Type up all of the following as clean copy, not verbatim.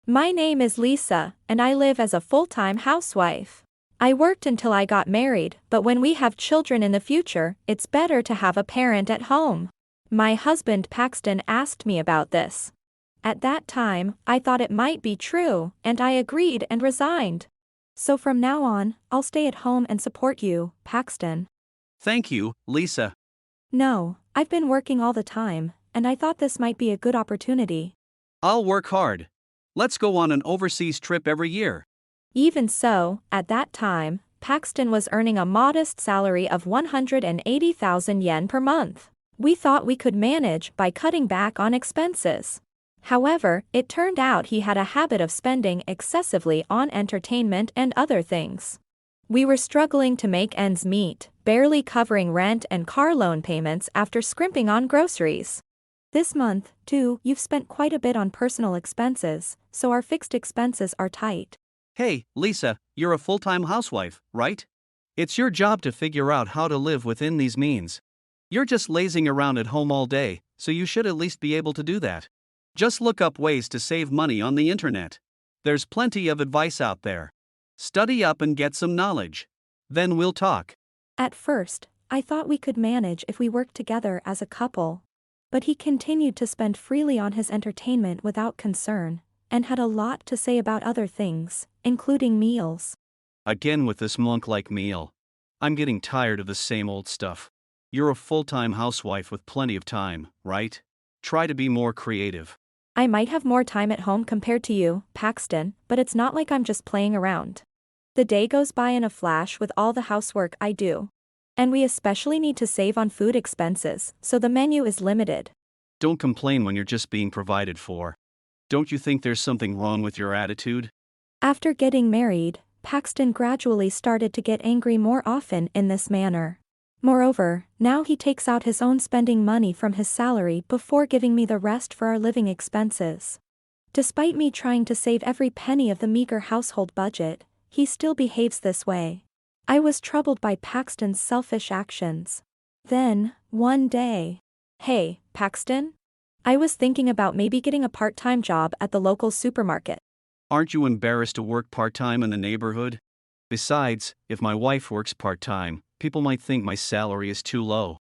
My name is Lisa, and I live as a full-time housewife. I worked until I got married, but when we have children in the future, it's better to have a parent at home. My husband Paxton asked me about this. At that time, I thought it might be true, and I agreed and resigned. So from now on, I'll stay at home and support you, Paxton. Thank you, Lisa. No, I've been working all the time, and I thought this might be a good opportunity. I'll work hard. Let's go on an overseas trip every year. Even so, at that time, Paxton was earning a modest salary of 180,000 yen per month. We thought we could manage by cutting back on expenses. However, it turned out he had a habit of spending excessively on entertainment and other things. We were struggling to make ends meet, barely covering rent and car loan payments after scrimping on groceries. This month, too, you've spent quite a bit on personal expenses, so our fixed expenses are tight. Hey, Lisa, you're a full-time housewife, right? It's your job to figure out how to live within these means. You're just lazing around at home all day, so you should at least be able to do that. Just look up ways to save money on the internet. There's plenty of advice out there. Study up and get some knowledge. Then we'll talk. At first, I thought we could manage if we worked together as a couple. But he continued to spend freely on his entertainment without concern, and had a lot to say about other things, including meals. Again with this monk-like meal. I'm getting tired of the same old stuff. You're a full-time housewife with plenty of time, right? Try to be more creative. I might have more time at home compared to you, Paxton, but it's not like I'm just playing around. The day goes by in a flash with all the housework I do. And we especially need to save on food expenses, so the menu is limited. Don't complain when you're just being provided for. Don't you think there's something wrong with your attitude? After getting married, Paxton gradually started to get angry more often in this manner. Moreover, now he takes out his own spending money from his salary before giving me the rest for our living expenses. Despite me trying to save every penny of the meager household budget, he still behaves this way. I was troubled by Paxton's selfish actions. Then, one day, "Hey, Paxton? I was thinking about maybe getting a part-time job at the local supermarket." Aren't you embarrassed to work part-time in the neighborhood? Besides, if my wife works part-time, people might think my salary is too low.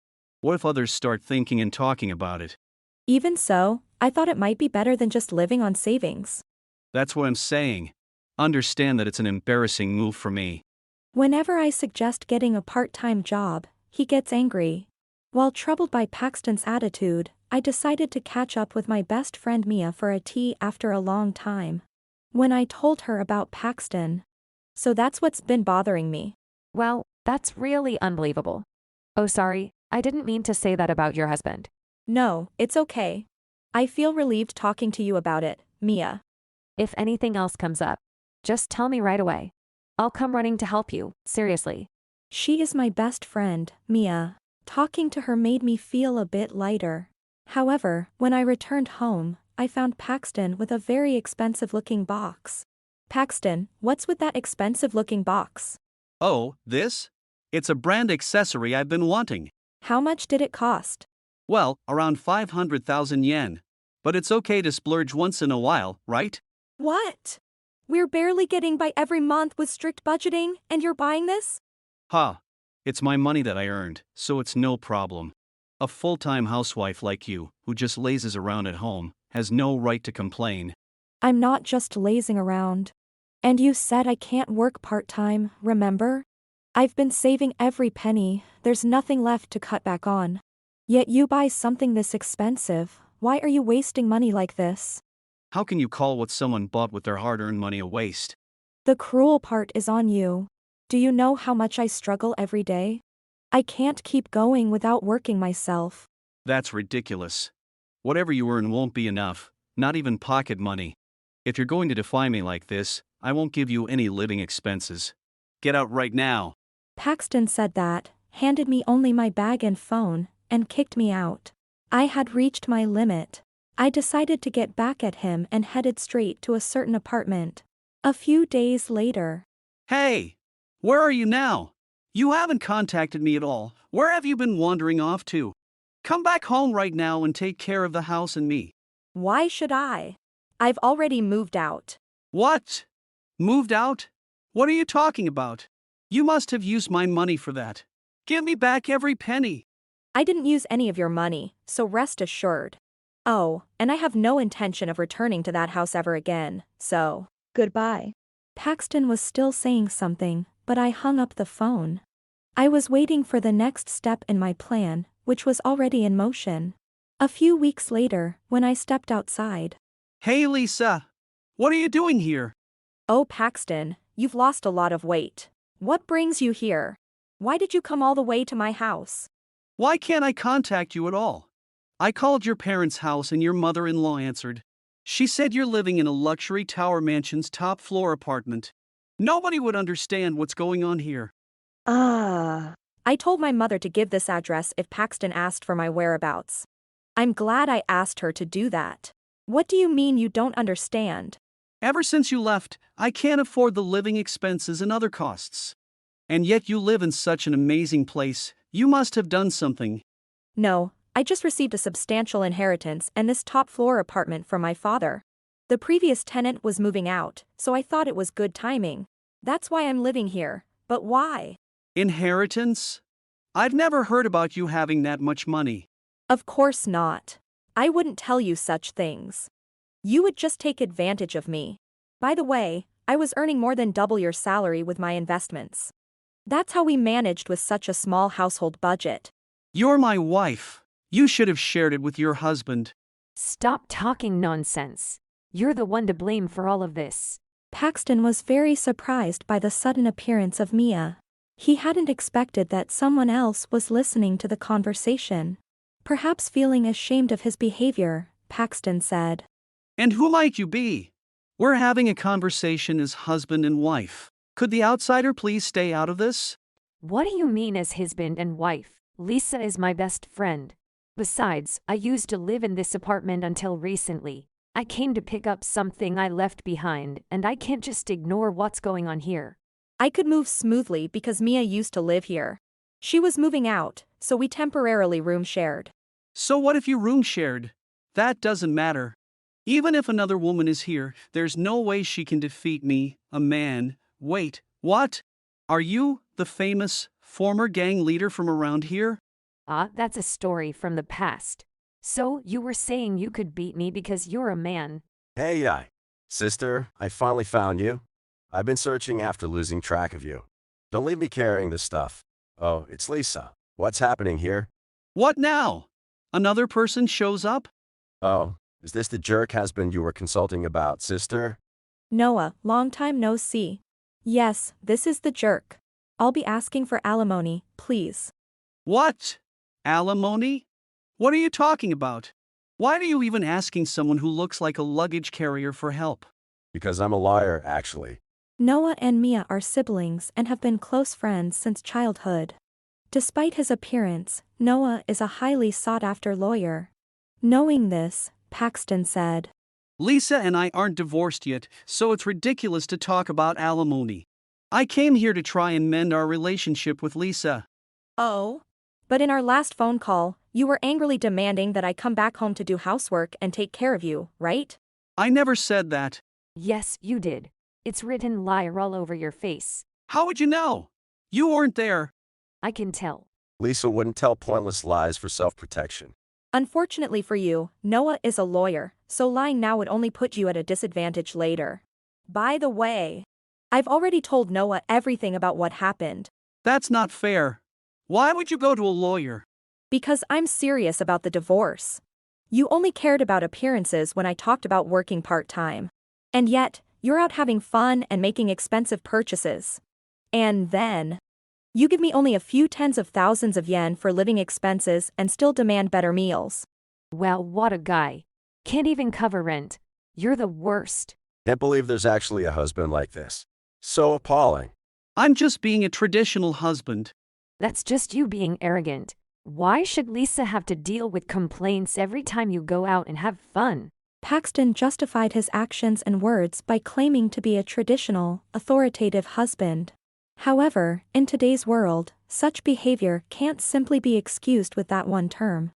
What if others start thinking and talking about it? Even so, I thought it might be better than just living on savings. That's what I'm saying. Understand that it's an embarrassing move for me. Whenever I suggest getting a part-time job, he gets angry. While troubled by Paxton's attitude, I decided to catch up with my best friend Mia for a tea after a long time. When I told her about Paxton. "So that's what's been bothering me." Well, that's really unbelievable. Oh, sorry, I didn't mean to say that about your husband. "No, it's okay. I feel relieved talking to you about it, Mia." If anything else comes up, just tell me right away. I'll come running to help you, seriously. She is my best friend, Mia. Talking to her made me feel a bit lighter. However, when I returned home, I found Paxton with a very expensive-looking box. "Paxton, what's with that expensive-looking box?" Oh, this? It's a brand accessory I've been wanting. "How much did it cost?" Well, around 500,000 yen. But it's okay to splurge once in a while, right? "What? We're barely getting by every month with strict budgeting, and you're buying this?" Ha! It's my money that I earned, so it's no problem. A full-time housewife like you, who just lazes around at home, has no right to complain. "I'm not just lazing around. And you said I can't work part-time, remember? I've been saving every penny, there's nothing left to cut back on. Yet you buy something this expensive, why are you wasting money like this?" How can you call what someone bought with their hard-earned money a waste? "The cruel part is on you. Do you know how much I struggle every day? I can't keep going without working myself." That's ridiculous. Whatever you earn won't be enough, not even pocket money. If you're going to defy me like this, I won't give you any living expenses. Get out right now. Paxton said that, handed me only my bag and phone, and kicked me out. I had reached my limit. I decided to get back at him and headed straight to a certain apartment. A few days later. Hey! Where are you now? You haven't contacted me at all. Where have you been wandering off to? Come back home right now and take care of the house and me. "Why should I? I've already moved out. What? Moved out? What are you talking about? You must have used my money for that. Give me back every penny. I didn't use any of your money, so rest assured. Oh, and I have no intention of returning to that house ever again, so goodbye. Paxton was still saying something, but I hung up the phone. I was waiting for the next step in my plan, which was already in motion. A few weeks later, when I stepped outside. Hey, Lisa. What are you doing here? Oh, Paxton, you've lost a lot of weight. What brings you here? Why did you come all the way to my house? Why can't I contact you at all? I called your parents' house and your mother-in-law answered. She said you're living in a luxury Tower Mansion's top floor apartment. Nobody would understand what's going on here. I told my mother to give this address if Paxton asked for my whereabouts. I'm glad I asked her to do that. What do you mean you don't understand? Ever since you left, I can't afford the living expenses and other costs. And yet you live in such an amazing place, you must have done something. No, I just received a substantial inheritance and this top floor apartment from my father. The previous tenant was moving out, so I thought it was good timing. That's why I'm living here, but why? Inheritance? I've never heard about you having that much money. Of course not. I wouldn't tell you such things. You would just take advantage of me. By the way, I was earning more than double your salary with my investments. That's how we managed with such a small household budget. You're my wife. You should have shared it with your husband. Stop talking nonsense. You're the one to blame for all of this. Paxton was very surprised by the sudden appearance of Mia. He hadn't expected that someone else was listening to the conversation. Perhaps feeling ashamed of his behavior, Paxton said. And who might you be? We're having a conversation as husband and wife. Could the outsider please stay out of this? What do you mean as husband and wife? Lisa is my best friend. Besides, I used to live in this apartment until recently. I came to pick up something I left behind, and I can't just ignore what's going on here. I could move smoothly because Mia used to live here. She was moving out, so we temporarily room shared. So what if you room shared? That doesn't matter. Even if another woman is here, there's no way she can defeat me, a man. Wait, what? Are you the famous, former gang leader from around here? That's a story from the past. So, you were saying you could beat me because you're a man. Hey, sister, I finally found you. I've been searching after losing track of you. Don't leave me carrying this stuff. Oh, it's Lisa. What's happening here? What now? Another person shows up? Oh, is this the jerk husband you were consulting about, sister? Noah, long time no see. Yes, this is the jerk. I'll be asking for alimony, please. What? Alimony? What are you talking about? Why are you even asking someone who looks like a luggage carrier for help? Because I'm a liar, actually. Noah and Mia are siblings and have been close friends since childhood. Despite his appearance, Noah is a highly sought-after lawyer. Knowing this, Paxton said. Lisa and I aren't divorced yet, so it's ridiculous to talk about alimony. I came here to try and mend our relationship with Lisa. Oh? But in our last phone call, you were angrily demanding that I come back home to do housework and take care of you, right? I never said that. Yes, you did. It's written liar all over your face. How would you know? You weren't there. I can tell. Lisa wouldn't tell pointless lies for self-protection. Unfortunately for you, Noah is a lawyer, so lying now would only put you at a disadvantage later. By the way, I've already told Noah everything about what happened. That's not fair. Why would you go to a lawyer? Because I'm serious about the divorce. You only cared about appearances when I talked about working part-time. And yet, you're out having fun and making expensive purchases. And then, you give me only a few tens of thousands of yen for living expenses and still demand better meals. Wow, what a guy. Can't even cover rent. You're the worst. Can't believe there's actually a husband like this. So appalling. I'm just being a traditional husband. That's just you being arrogant. Why should Lisa have to deal with complaints every time you go out and have fun? Paxton justified his actions and words by claiming to be a traditional, authoritative husband. However, in today's world, such behavior can't simply be excused with that one term.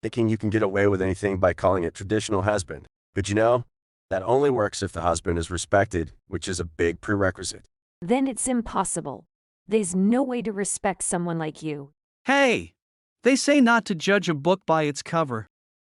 Thinking you can get away with anything by calling it traditional husband. But you know, That only works if the husband is respected, which is a big prerequisite. Then it's impossible. There's no way to respect someone like you. Hey! They say not to judge a book by its cover.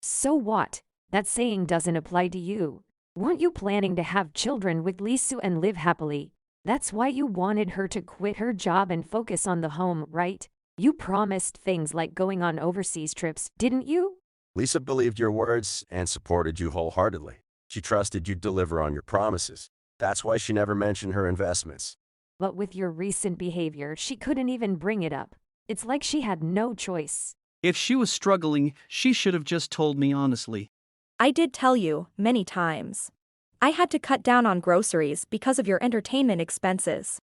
So what? That saying doesn't apply to you. Weren't you planning to have children with Lisa and live happily? That's why you wanted her to quit her job and focus on the home, right? You promised things like going on overseas trips, didn't you? Lisa believed your words and supported you wholeheartedly. She trusted you'd deliver on your promises. That's why she never mentioned her investments. But with your recent behavior, she couldn't even bring it up. It's like she had no choice. If she was struggling, she should have just told me honestly. I did tell you, many times. I had to cut down on groceries because of your entertainment expenses.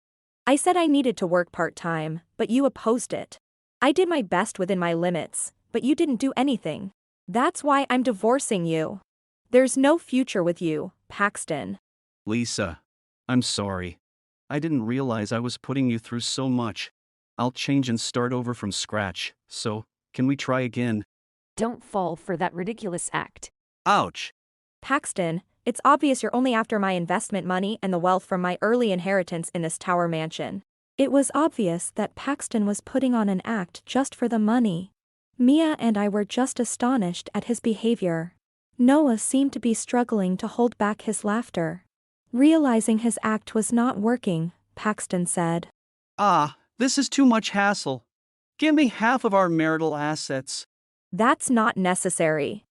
I said I needed to work part-time, but you opposed it. I did my best within my limits, but you didn't do anything. That's why I'm divorcing you. There's no future with you, Paxton. Lisa, I'm sorry. I didn't realize I was putting you through so much. I'll change and start over from scratch, so, can we try again? Don't fall for that ridiculous act. Ouch! Paxton, it's obvious you're only after my investment money and the wealth from my early inheritance in this tower mansion. It was obvious that Paxton was putting on an act just for the money. Mia and I were just astonished at his behavior. Noah seemed to be struggling to hold back his laughter. Realizing his act was not working, Paxton said, This is too much hassle. Give me half of our marital assets. "That's not necessary.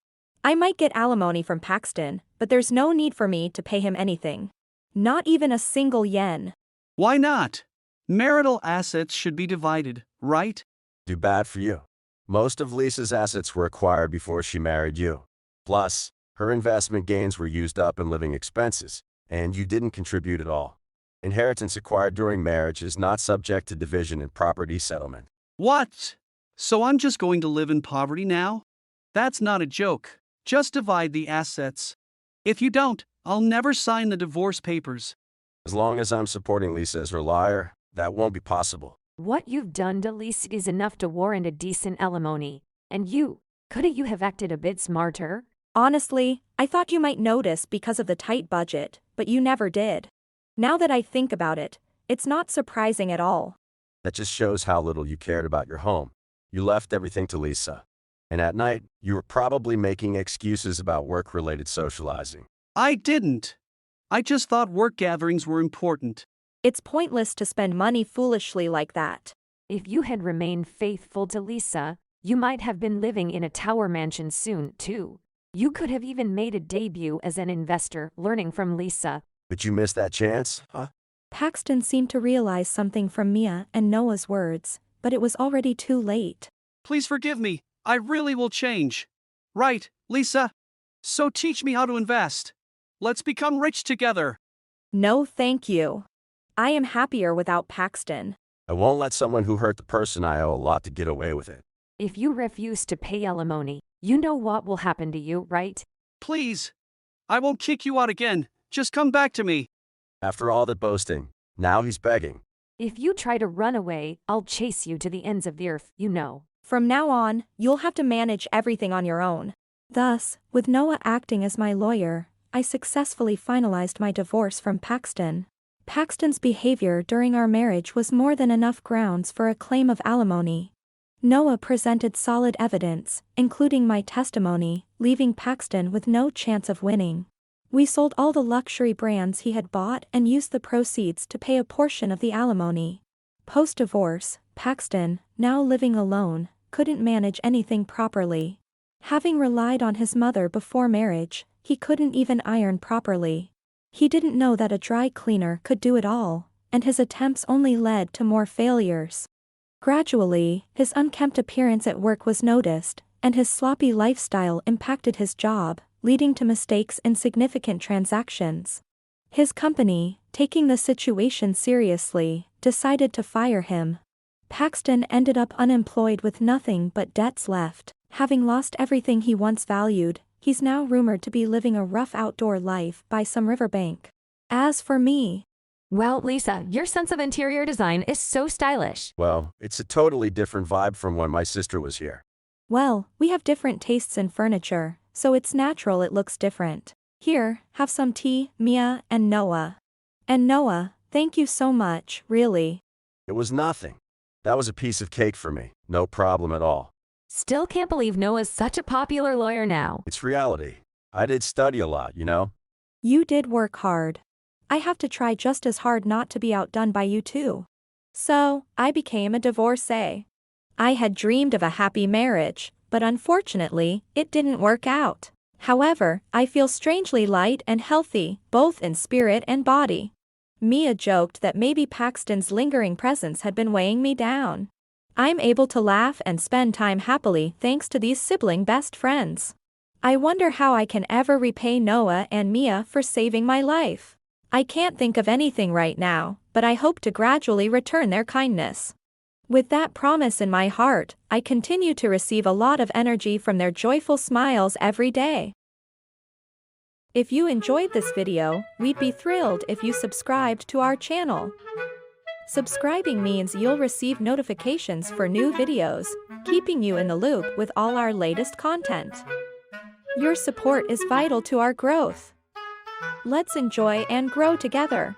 I might get alimony from Paxton, but there's no need for me to pay him anything. Not even a single yen." Why not? Marital assets should be divided, right? Too bad for you. Most of Lisa's assets were acquired before she married you. Plus, her investment gains were used up in living expenses, and you didn't contribute at all. Inheritance acquired during marriage is not subject to division and property settlement. What? So I'm just going to live in poverty now? That's not a joke. Just divide the assets. If you don't, I'll never sign the divorce papers. As long as I'm supporting Lisa as her liar, that won't be possible. What you've done to Lisa is enough to warrant a decent alimony. And couldn't you have acted a bit smarter? Honestly, I thought you might notice because of the tight budget, but you never did. Now that I think about it, it's not surprising at all. That just shows how little you cared about your home. You left everything to Lisa. And at night, you were probably making excuses about work-related socializing. I didn't. I just thought work gatherings were important. It's pointless to spend money foolishly like that. If you had remained faithful to Lisa, you might have been living in a tower mansion soon, too. You could have even made a debut as an investor, learning from Lisa. But you missed that chance, huh? Paxton seemed to realize something from Mia and Noah's words, but it was already too late. Please forgive me. I really will change. Right, Lisa? So teach me how to invest. Let's become rich together. No, thank you. I am happier without Paxton. I won't let someone who hurt the person I owe a lot to get away with it. If you refuse to pay alimony, you know what will happen to you, right? Please. I won't kick you out again. Just come back to me. After all that boasting, now he's begging. If you try to run away, I'll chase you to the ends of the earth, you know. From now on, you'll have to manage everything on your own. Thus, with Noah acting as my lawyer, I successfully finalized my divorce from Paxton. Paxton's behavior during our marriage was more than enough grounds for a claim of alimony. Noah presented solid evidence, including my testimony, leaving Paxton with no chance of winning. We sold all the luxury brands he had bought and used the proceeds to pay a portion of the alimony. Post-divorce, Paxton, now living alone, couldn't manage anything properly. Having relied on his mother before marriage, he couldn't even iron properly. He didn't know that a dry cleaner could do it all, and his attempts only led to more failures. Gradually, his unkempt appearance at work was noticed, and his sloppy lifestyle impacted his job, leading to mistakes in significant transactions. His company, taking the situation seriously, decided to fire him. Paxton ended up unemployed with nothing but debts left. Having lost everything he once valued, he's now rumored to be living a rough outdoor life by some riverbank. As for me, Well, Lisa, your sense of interior design is so stylish. Well, it's a totally different vibe from when my sister was here. well, we have different tastes in furniture, so it's natural it looks different. Here, have some tea, Mia and Noah. And Noah, thank you so much, really. It was nothing. That was a piece of cake for me. No problem at all. Still can't believe Noah's such a popular lawyer now. It's reality. I did study a lot, you know? You did work hard. I have to try just as hard not to be outdone by you too. So, I became a divorcee. I had dreamed of a happy marriage, but unfortunately, it didn't work out. However, I feel strangely light and healthy, both in spirit and body. Mia joked that maybe Paxton's lingering presence had been weighing me down. I'm able to laugh and spend time happily thanks to these sibling best friends. I wonder how I can ever repay Noah and Mia for saving my life. I can't think of anything right now, but I hope to gradually return their kindness. With that promise in my heart, I continue to receive a lot of energy from their joyful smiles every day. If you enjoyed this video, we'd be thrilled if you subscribed to our channel. Subscribing means you'll receive notifications for new videos, keeping you in the loop with all our latest content. Your support is vital to our growth. Let's enjoy and grow together.